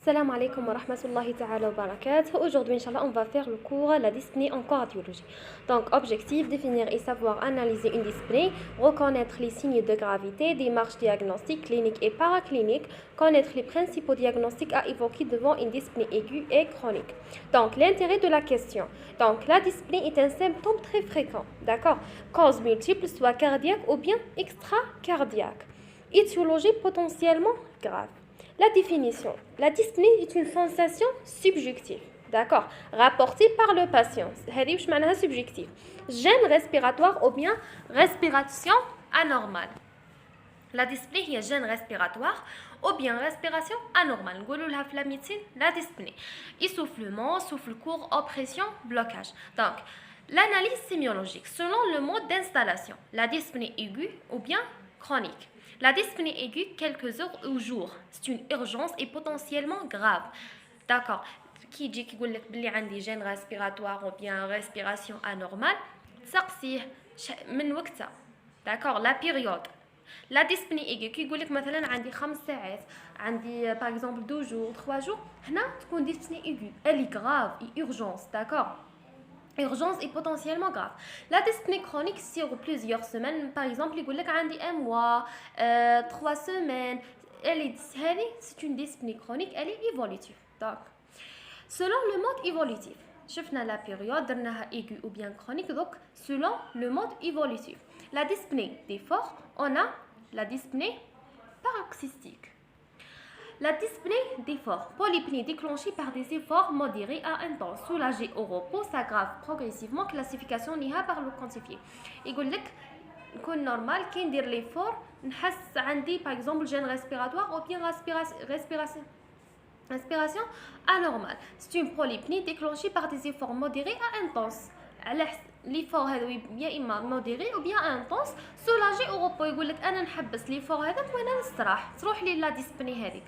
Salam alaikum wa rahmatullahi ta'ala wa barakatuh. Aujourd'hui, Inch'Allah, on va faire le cours La dyspnée en cardiologie. Donc, objectif, définir et savoir analyser une dyspnée, reconnaître les signes de gravité, démarches diagnostiques cliniques et paracliniques, connaître les principaux diagnostics à évoquer devant une dyspnée aiguë et chronique. Donc, l'intérêt de la question. Donc, la dyspnée est un symptôme très fréquent, d'accord? Cause multiple, soit cardiaque ou bien extracardiaque. Étiologie potentiellement grave. La définition. La dyspnée est une sensation subjective, d'accord, rapportée par le patient. هذه واش معناها subjective. Gêne respiratoire ou bien respiration anormale. La dyspnée هي gêne respiratoire ou bien respiration anormale. نقولوا لها في la médecine la dyspnée. Essoufflement, souffle court, oppression, blocage. Donc, l'analyse sémiologique selon le mode d'installation. La dyspnée aiguë ou bien chronique. La dyspnée aiguë, quelques heures ou jours, c'est une urgence et potentiellement grave. D'accord. Qui dit qu'il y a des gènes respiratoires ou bien respiration anormale, تسقسيه من وقتها. D'accord, la période. La dyspnée aiguë, qui يقول لك مثلا عندي 5 ساعات, عندي par exemple 2 jours, 3 jours, هنا تكون dyspnée aiguë. Elle est grave et urgence, d'accord. Urgence est potentiellement grave. La dyspnée chronique sur plusieurs semaines, par exemple, il y a un mois, 3 semaines. C'est une dyspnée chronique, elle est évolutive. Donc, selon le mode évolutif, شفنا la période, درناها aiguë ou bien chronique, donc selon le mode évolutif. La dyspnée d'effort, on a la dyspnée paroxystique. La dyspnée d'effort, polypnée déclenchée par des efforts modérés à intenses, soulagés au repos, s'aggrave progressivement, classification نهاية par le quantifié. يقول لك يكون normal كي ندير l'effort نحس عندي par exemple gêne respiratoire ou bien respiration anormale. C'est une polypnée déclenchée par des efforts modérés à intenses. l'effort هذا يا اما modéré ou bien intense, soulagé au repos. يقول لك انا نحبس l'effort هذاك وانا نستراح, تروح لي لا ديسبني هذيك.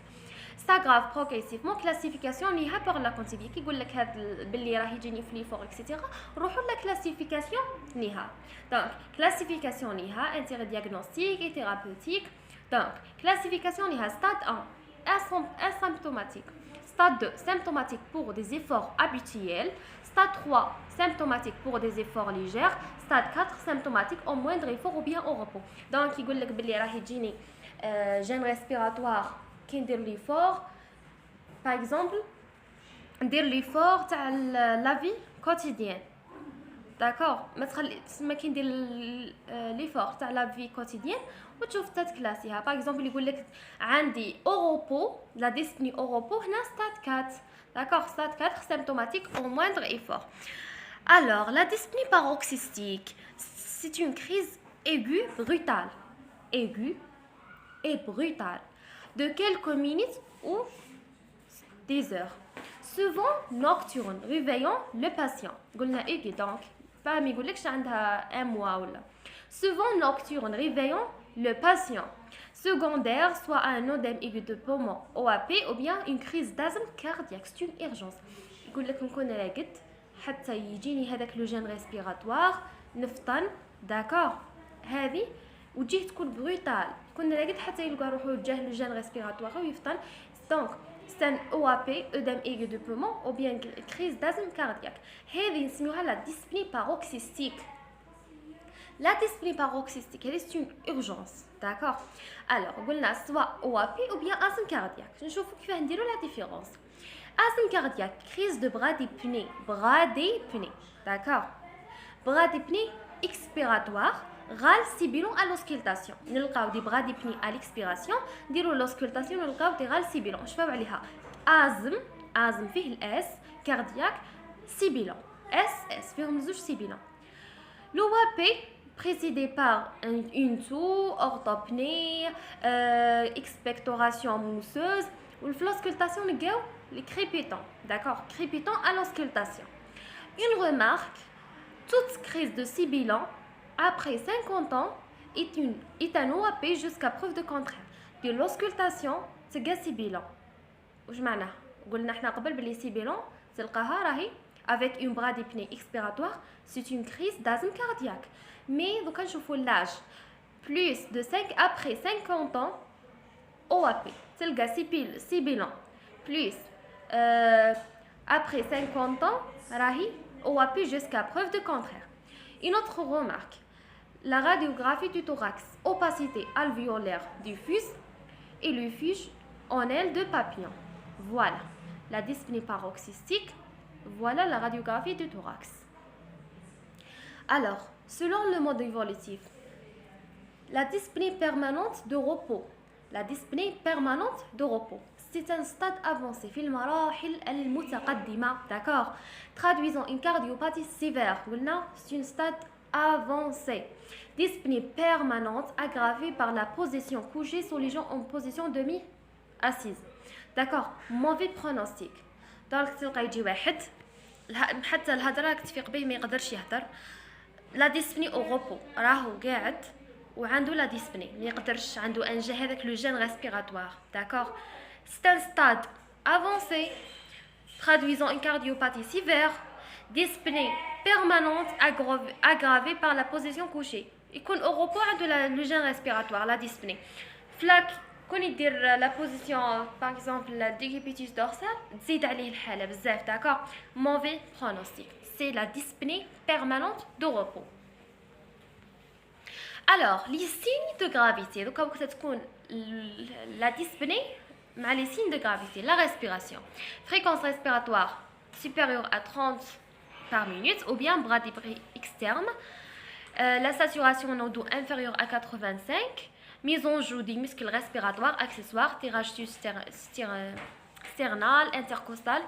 s'aggrave progressivement, classification نهاية par la quantifié. كي يقول لك هذا باللي راه يجيني في l'effort etc. روحوا لا classification نهاية. Donc classification نهاية, intérêt diagnostique et thérapeutique. Donc classification نهاية, stade 1 asymptomatique, stade 2 symptomatique pour des efforts habituels, stade 3 symptomatique pour des efforts légers, stade 4 symptomatique au moindre effort ou bien au repos. Donc يقول لك باللي راه يجيني gêne respiratoire كي ندير l'effort, par exemple ندير l'effort تاع la vie quotidienne, d'accord. ما تخلي تسمى كي ندير l'effort تاع la vie quotidienne وتشوف تتكلاسيها. par exemple يقول لك عندي au repos, la dyspnée au repos هنا stade 4, d'accord. stade 4 symptomatique au moindre effort. Alors la dyspnée paroxystique, c'est une crise aiguë et brutale de quelques minutes ou des heures, souvent nocturne, réveillant le patient. قلنا aiguë donc pas ما يقولكش عندها un mois ولا. souvent nocturne, réveillant le patient. Secondaire, soit un œdème aigu de poumon OAP ou bien une crise d'asthme cardiaque, c'est une urgence. يقول لك نكون راقد حتى يجيني هذاك لو جين ريسبيراتوار نفطن, داكور. هذه وتجيه تكون بروتال, كون راقد حتى يلقى روحو يتجاه لو جين ريسبيراتوار ويفطن. دونك c'est un OAP, œdème aigu de poumon ou bien crise d'asthme cardiaque. هذه نسميوها la dyspnée paroxystique. La dyspnée paroxystique, c'est une urgence, d'accord. Alors, قلنا soit OAP ou bien asthme cardiaque. نشوفوا كيف نديروا la différence. Asthme cardiaque, crise de bras dyspnée, d'accord. bras dyspnée expiratoire, râle sibilant à l'auscultation. نلقاو des bras dyspnée à l'expiration, نديروا l'auscultation نلقاو des râles sibilants. شوفوا عليها asthme فيه الاس, cardiaque sibilant, SS فيهم زوج sibilant. L'OAP précédé par une toux, orthopnée, expectoration mousseuse, ou l'auscultation les crépitants, d'accord, crépitant à l'auscultation. Une remarque, toute crise de sibilant après 50 ans est un OAP jusqu'à preuve de contraire. De l'auscultation, c'est sibilant. واش معناها؟ قلنا احنا قبل بلي sibilant تلقاها راهي avec une bras dyspnée expiratoire, c'est une crise d'asthme cardiaque. Mais donc quand je fais l'âge plus de 5 après 50 ans, OAP, c'est le gars sibilant. plus après 50 ans, rahi OAP jusqu'à preuve de contraire. Une autre remarque, la radiographie du thorax, opacité alvéolaire diffuse et le fiche en aile de papillon. Voilà la dyspnée paroxystique, voilà la radiographie du thorax. Alors, selon le mode évolutif, la dyspnée permanente de repos. La dyspnée permanente de repos. C'est un stade avancé. D'accord. Traduisons une cardiopathie sévère. C'est un stade avancé. Dyspnée permanente aggravée par la position couchée sur les gens en position demi-assise. D'accord. Mauvais pronostic. Donc, تلقى يجي واحد حتى الهضره تفيق به ما يقدرش يهضر. لا ديسبني او غوبو راهو قاعد وعنده لا ديسبني ما يقدرش عنده ان جي هذاك لو جين ريسبيراتوار داكوغ c'est un stade avancé traduisant une cardiopathie sévère dyspnée permanente aggravée par la position couchée يكون au repos عنده le gène respiratoire la dyspnée فلاك كون يدير لا بوزيسيون باغ اكزومبل ديكيبيتيس دورسال تزيد عليه الحاله بزاف داكوغ mauvais pronostic c'est la dyspnée permanente de repos. Alors, les signes de gravité, donc comme ça تكون la dyspnée مع les signes de gravité, la respiration, fréquence respiratoire supérieure à 30 par minute ou bien bradycardia externe, la saturation en eau inférieure à 85, mise en joue des muscles respiratoires accessoires, tirage sternal, intercostal.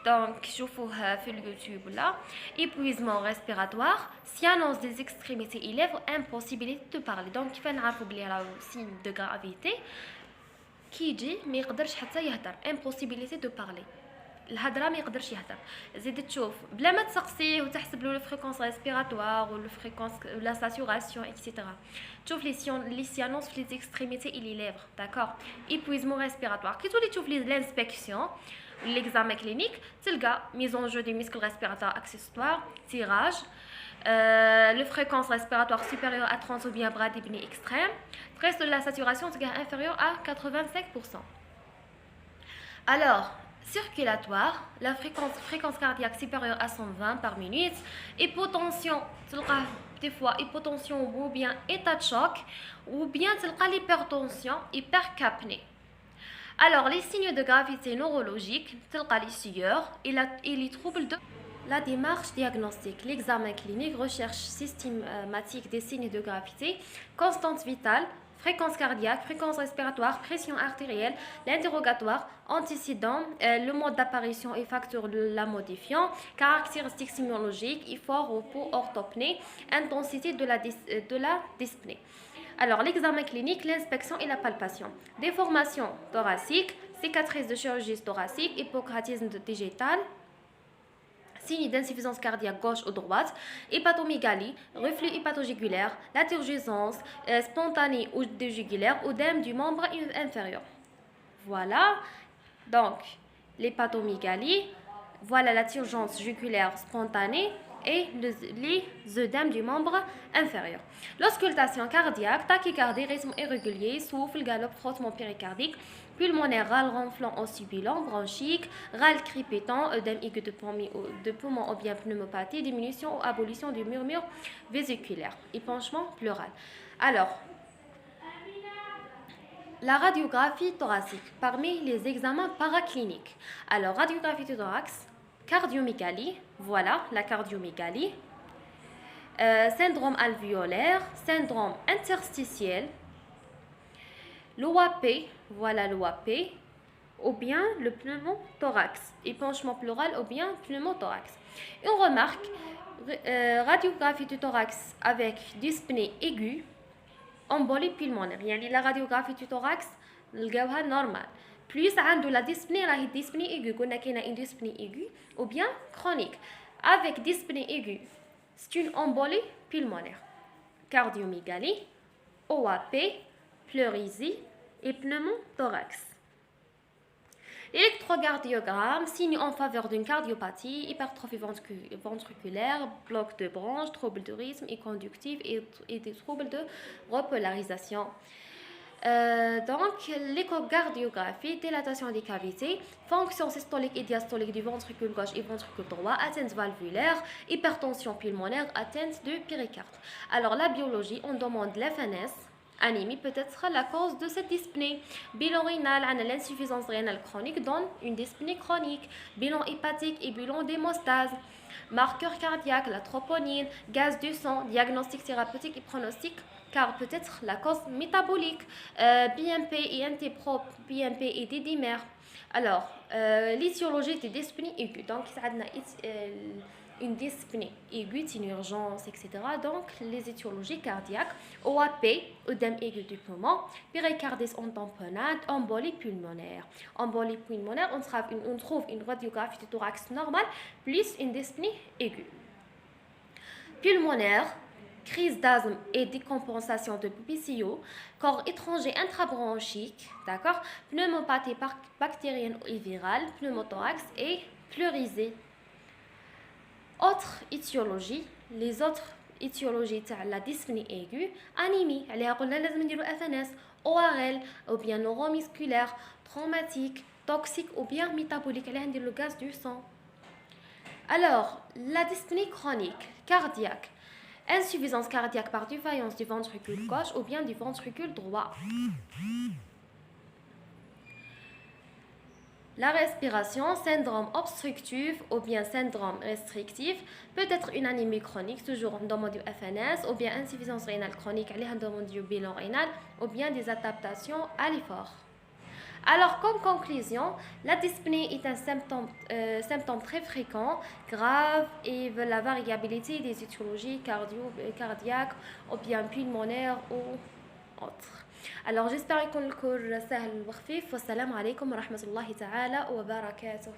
Donc, je vous fais le YouTube là. Épuisement respiratoire, cyanose des extrémités et lèvres, impossibilité de parler. Donc, il faut oublier le signe de gravité. Qui dit, mais il ne impossibilité de parler. الهضره ما يقدرش يهضر زيد تشوف بلا ما تسقسيه وتحسب له الفريكونس ريسبيراتوار والفريكونس لا ساتوراسيون اكسيتيرا تشوف لي سيانونس في لي اكستريميتي اي لي ليفر داكور ايبويزمون ريسبيراتوار كي تولي تشوف لانسبكسيون l'examen clinique تلقى mise en jeu des muscles respiratoires accessoires tirage le fréquence respiratoire supérieure à 30 ou bien bradypnée extrême reste de la saturation inférieure à 85%. Alors circulatoire, la fréquence cardiaque supérieure à 120 par minute, hypotension, des fois hypotension ou bien état de choc, ou bien l'hypertension, hypercapnée. Alors, les signes de gravité neurologique, les sueurs et les troubles de la démarche diagnostique, l'examen clinique, recherche systématique des signes de gravité, constante vitale, fréquence cardiaque, fréquence respiratoire, pression artérielle, l'interrogatoire, antécédent, le mode d'apparition et facteur la modifiant, caractéristiques sémiologiques, effort, repos, orthopnée, intensité de la dyspnée. Alors, l'examen clinique, l'inspection et la palpation. Déformation thoracique, cicatrice de chirurgie thoracique, hypocratisme digétal, signes d'insuffisance cardiaque gauche ou droite, hépatomégalie, reflux hépatojugulaire, la turgescence spontanée ou déjugulaire, œdème du membre inférieur. Voilà, donc l'hépatomégalie, voilà la turgescence jugulaire spontanée et les œdèmes du membre inférieur. L'auscultation cardiaque, tachycardie, rythme irrégulier, souffle, galop, frottement péricardique, pulmonaire, râle ronflant au sibilant, bronchique, râle crépétant, œdème aigu de poumon ou bien pneumopathie, diminution ou abolition du murmure vésiculaire, épanchement pleural. Alors, la radiographie thoracique, parmi les examens paracliniques. Alors, radiographie du thorax, cardiomégalie, voilà la cardiomégalie, syndrome alvéolaire, syndrome interstitiel, l'OAP, voilà l'OAP, ou bien le pneumothorax, épanchement pleural ou bien pneumothorax. Une remarque, radiographie du thorax avec dyspnée aiguë, embolie pulmonaire, يعني la radiographie du thorax نلقاوها normal. Plus عنده la dyspnée راهي dyspnée aiguë, قلنا كاينه une dyspnée aiguë ou bien chronique. Avec dyspnée aiguë, c'est une embolie pulmonaire. Cardiomégalie, OAP, pleurésie et pneumothorax. L'électrocardiogramme signe en faveur d'une cardiopathie, hypertrophie ventriculaire, bloc de branche, troubles de rythme et conductif et des troubles de repolarisation. Donc, l'échocardiographie, dilatation des cavités, fonction systolique et diastolique du ventricule gauche et ventricule droit, atteinte valvulaire, hypertension pulmonaire, atteinte du péricarde. Alors, la biologie, on demande l'FNS. Anémie peut être la cause de cette dyspnée. Bilan rénal, l'insuffisance rénale chronique donne une dyspnée chronique. Bilan hépatique et bilan d'hémostase. Marqueur cardiaque, la troponine, gaz du sang, diagnostic thérapeutique et pronostic car peut-être la cause métabolique, BMP et NT-pro, BMP et des dimères. Alors, l'étiologie des dyspnées aiguës. Donc, ça a une dyspnée aiguë, c'est une urgence, etc. Donc, les étiologies cardiaques, OAP, œdème aigu du poumon, péricardite en tamponnade, embolie pulmonaire. Embolie pulmonaire, on trouve une radiographie du thorax normale plus une dyspnée aiguë. Pulmonaire, crise d'asthme et décompensation de PCO, corps étranger intrabronchique, d'accord, pneumopathie bactérienne et virale, pneumothorax et pleurisée. Autre étiologie, les autres étiologies de la dyspnée aiguë, anémie, FNS, ORL ou bien neuromusculaire, traumatique, toxique ou bien métabolique, le gaz du sang. Alors, la dyspnée chronique, cardiaque, insuffisance cardiaque par défaillance du ventricule gauche ou bien du ventricule droit. La respiration, syndrome obstructif ou bien syndrome restrictif, peut être une anémie chronique, toujours en demande du FNS, ou bien insuffisance rénale chronique, en demande du bilan rénal, ou bien des adaptations à l'effort. Alors, comme conclusion, la dyspnée est un symptôme très fréquent, grave, et la variabilité des étiologies cardiaques ou bien pulmonaires ou autres. Alors, j'espère que le cours سهل وخفيف. والسلام عليكم ورحمة الله تعالى وبركاته.